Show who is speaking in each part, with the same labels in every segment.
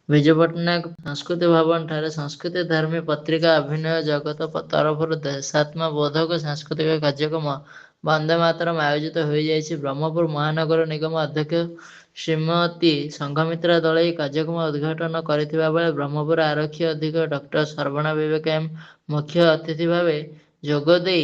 Speaker 1: विजु पट्टनायक संस्कृति भवन ठारे संस्कृति धर्मी पत्रिका अभिनय जगत तरफ देशात्मबोधक सांस्कृतिक कार्यक्रम वंदे मातरम आयोजित हो जाइए। ब्रह्मपुर महानगर निगम अध्यक्ष श्रीमती संघमित्रा दलई कार्यक्रम उद्घाटन करथिबा बेले ब्रह्मपुर आरक्षी अधीक्षक डॉक्टर सरवणा विवेक एम मुख्य अतिथि भाव जोगदे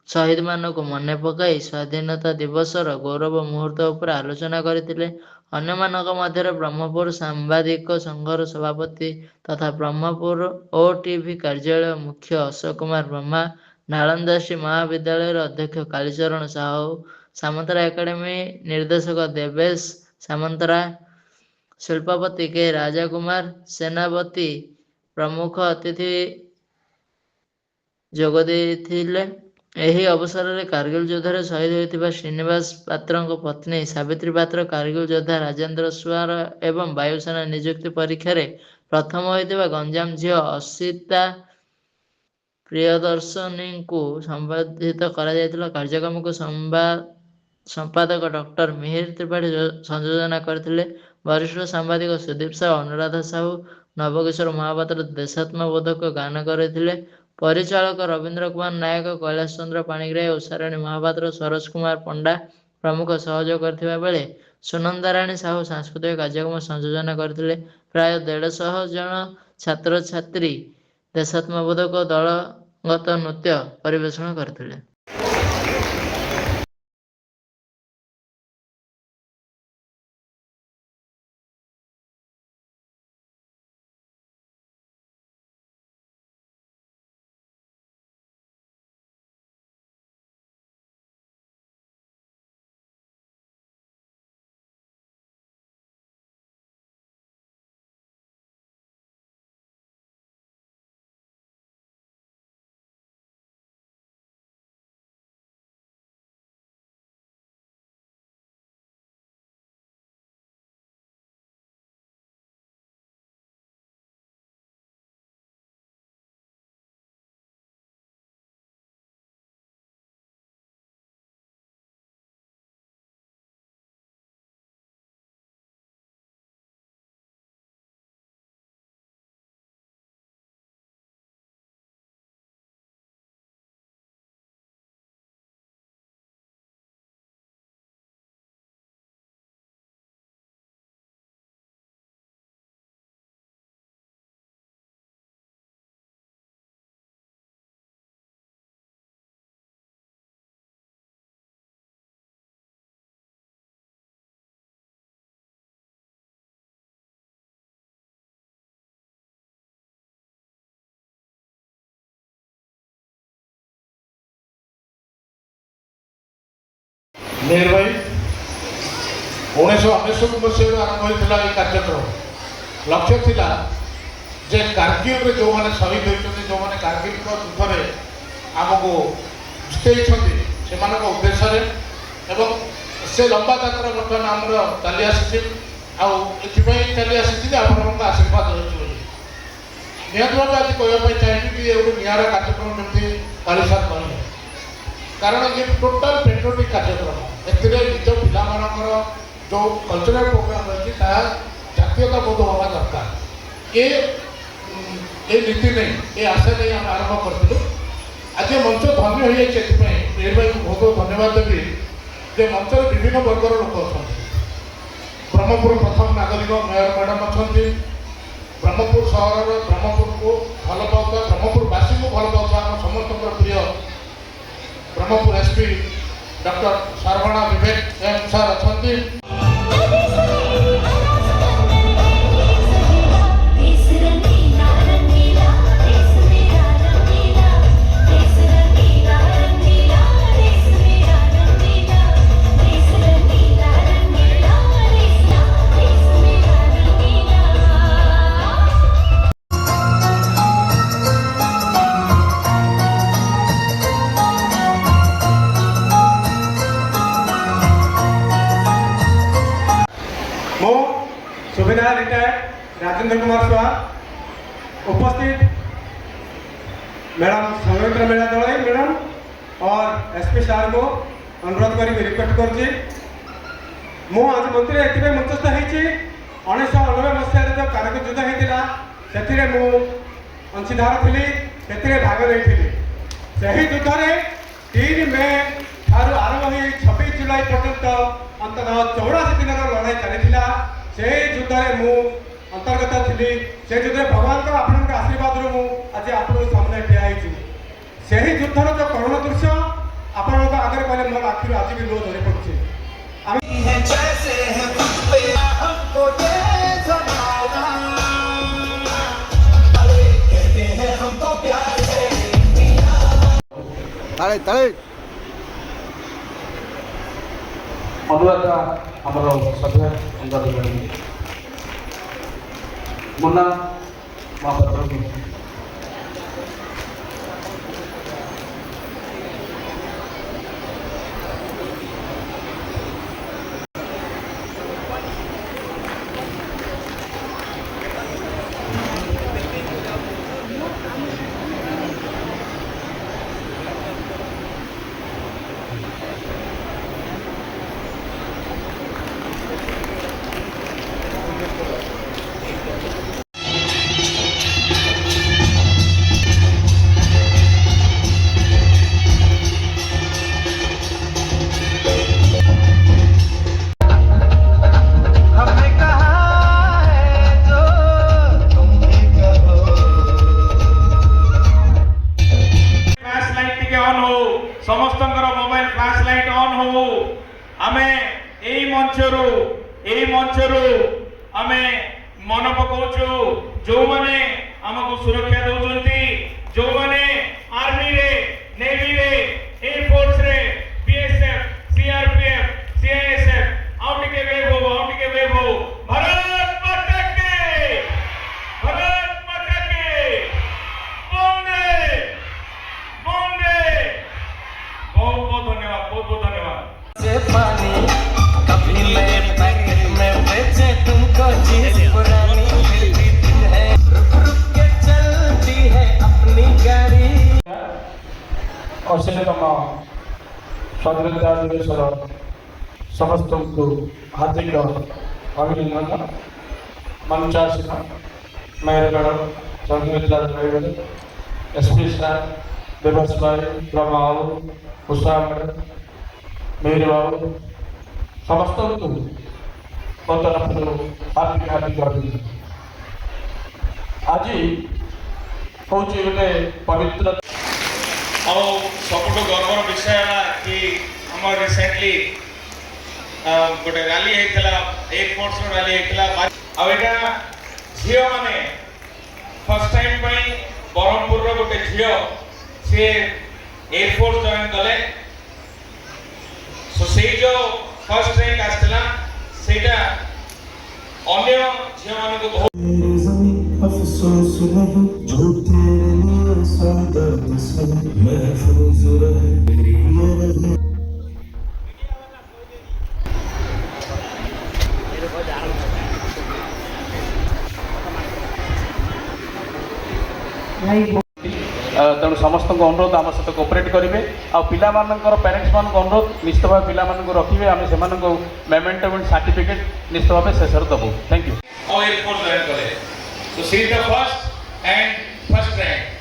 Speaker 1: शहीद मानक मन पकाई स्वाधीनता दिवसर गौरव मुहूर्त उपर आलोचना करथिले। अन्यमानक मध्य ब्रह्मपुर सांबादिक संघर सभापति तथा ब्रह्मपुर ओटीवी कार्यालय मुख्य अशोक कुमार ब्रह्मा, नालंदा श्री महाविद्यालय अध्यक्ष कालीचरण साहू, सामंतरा एकाडेमी निर्देशक देवेश सामंतरा, शिल्पपति के राजा कुमार सेनापति प्रमुख अतिथि जोगदेथिले। ଏହି ଅବସରରେ କାର୍ଗିଲ ଯୁଦ୍ଧରେ ଶହୀଦ ହୋଇଥିବା ଶ୍ରୀନିବାସ ପାତ୍ରଙ୍କ ପତ୍ନୀ ସାବିତ୍ରୀ ପାତ୍ର, କାର୍ଗିଲ ଯୋଦ୍ଧା ରାଜେନ୍ଦ୍ର ସ୍ୱାର ଏବଂ ବାୟୁସେନା ନିଯୁକ୍ତି ପରୀକ୍ଷାରେ ପ୍ରଥମ ହୋଇଥିବା ଗଞ୍ଜାମ ଝିଅ ଅସିତା ପ୍ରିୟଦର୍ଶନୀଙ୍କୁ ସମ୍ବର୍ଦ୍ଧିତ କରାଯାଇଥିଲା। କାର୍ଯ୍ୟକ୍ରମକୁ ସମ୍ପାଦକ ଡକ୍ଟର ମିହିର ତ୍ରିପାଠୀ ସଂଯୋଜନା କରିଥିଲେ। वरिष्ठ सांबादिक सुदीप साहू, अनुराधा साहू, नवकिशोर महापात्र देशात्मबोधक गान करथिले। परिचालक रवींद्र कुमार नायक, कैलाश चंद्र पाणिग्राही, उषाराणी महापात्र, सरोज कुमार पंडा प्रमुख सहयोग करथिबा बेले सुनंदा राणी साहू सांस्कृतिक कार्यक्रम संयोजन करथिले। प्राय 150 जन छात्र छात्री देशात्मबोधक दलगत नृत्य परिवेषण करथिले।
Speaker 2: निर्भय 1999 मसीह आरंभ होता है कार्यक्रम। लक्ष्य थिला जे कारगिल जो मैंने शहीद होती जो मैंने कारगिल युद्ध में आमको जितई से उद्देश्य एवं से लंबा यात्रा बर्तमान आमर चली आसी चली आसी आप आशीर्वाद रही निहत भाव आज कहवाई चाहिए कि ये गोटे निरा कार्यक्रम जमी कालीसार कहे कारण ये टोटाल पेट्रोटिक कार्यक्रम निज पिलामानकर जो कल्चरल प्रोग्राम रही जातीयता बोध हवा दरकार ये नीति नहीं ये आशा नहीं आम आरंभ करूँ। आज मंच धन्य हो जाए भाई को बहुत धन्यवाद देवी जे मंच विभिन्न वर्गर लोक अच्छा ब्रह्मपुर प्रथम नागरिक मेयर मैडम अच्छा ब्रह्मपुर सहर ब्रह्मपुर को भल पाता ब्रह्मपुरवासी को भल पाता आम समस्त प्रिय ब्रह्मपुर एसपी डॉक्टर सरवणा विवेक एम सर अच्छा
Speaker 3: सुबेदार रिटायर्ड राजेंद्र कुमार स्वार उपस्थित मैडम संघमित्रा मेला दलई मैडम और एसपी सार को अनुरोध करी रिक्वेस्ट कर आज मंत्री एथि मंचस्थ होती 1990 ମସିହାରେ ଯେଉଁ କାର୍ଗିଲ ଯୁଦ୍ଧ ହେଇଥିଲା ସେଥିରେ ମୁଁ ଅଂଶୀଦାର ଥିଲି, ସେଥିରେ ଭାଗ ନେଇଥିଲି। ସେହି ଯୁଦ୍ଧରେ 3 ମେ ଠାରୁ ଆରମ୍ଭ ହୋଇ 26 ଜୁଲାଇ ପର୍ଯ୍ୟନ୍ତ ଅନ୍ତତଃ 84 ଦିନର ଲଢ଼ାଇ ଚାଲିଥିଲା। ସେହି ଯୁଦ୍ଧରେ ମୁଁ ଅନ୍ତର୍ଗତ ଥିଲି। ସେ ଯୁଦ୍ଧରେ ଭଗବାନଙ୍କ ଆପଣଙ୍କ ଆଶୀର୍ବାଦରୁ ମୁଁ ଆଜି ଆପଣଙ୍କ ସାମ୍ନାରେ ଠିଆ ହେଇଛି। ସେହି ଯୁଦ୍ଧର ଯେଉଁ କରୁଣ ଦୃଶ୍ୟ ଆପଣଙ୍କ ଆଗରେ କହିଲେ ମୋର ଆଖିରୁ ଆଜି ବି ଲୁହ ଝରି ପଡ଼ୁଛି।
Speaker 2: ଅନୁରାଧା ଆମର ସଭ୍ୟ ଅନୁରାଧା ମୁନା ମହାପାତ୍ର
Speaker 4: समस्तंकर मोबाइल फ्लैश लाइट ऑन हो आमे एई मंचरू आमे मन पकाउछु जो माने हमको सुरक्षा दउचंती, जो माने आर्मी रे, नेवी रे, एयर फोर्स रे, बीएसएफ, सीआरपीएफ, सीआईएसएफ आउट के वेव हो भारत माता के वंदे बहुत धन्यवाद
Speaker 5: से पानी कभी मैं पैकेट में बेचे तुमको चीज पुरानी फिर भी दिन है रुक के चलती है अपनी गाड़ी।
Speaker 2: ଅଶୀତମ ସ୍ୱାଧୀନତା ଦିବସର ସମସ୍ତଙ୍କୁ ହାର୍ଦ୍ଦିକ ଅଭିନନ୍ଦନ। ମଞ୍ଚାସୀନ ମେୟରଗଡ଼ ସଂଘ एसपी साहब देवस भाई ब्रह्मा बाबू उषा मेहर बाबू समस्त को तरफ हार्दिक अभिनंदन। आज हूँ गोटे पवित्र
Speaker 4: और सबुठ गर्वर विषय है कि हम रिसेंटली गोटे रैली होता एयरफोर्स रैली होता आईटा झील मैंने फर्स्ट टाइम ब्रह्मपुर गोटे झील सी एयरफोर्स जॉइन कले सो से जो फर्स्ट रैंक आसला सेटा अन्य झील मान को बहुत
Speaker 5: अफसोस नहीं जो तेरे लिए सदा महफूज रहे मेरी
Speaker 2: तेणु समस्त अनुरोध आम सहित कोअपरेट करेंगे आउ पिला पेरेन्ट्स मान अनुरोध निश्चित भाव पिला रखिए आम से मेमेंटो सर्टिफिकेट निश्चित भाव शेष दबू। Thank you.
Speaker 4: एयरफोर्स जॉइन कले सो सी the first and first rank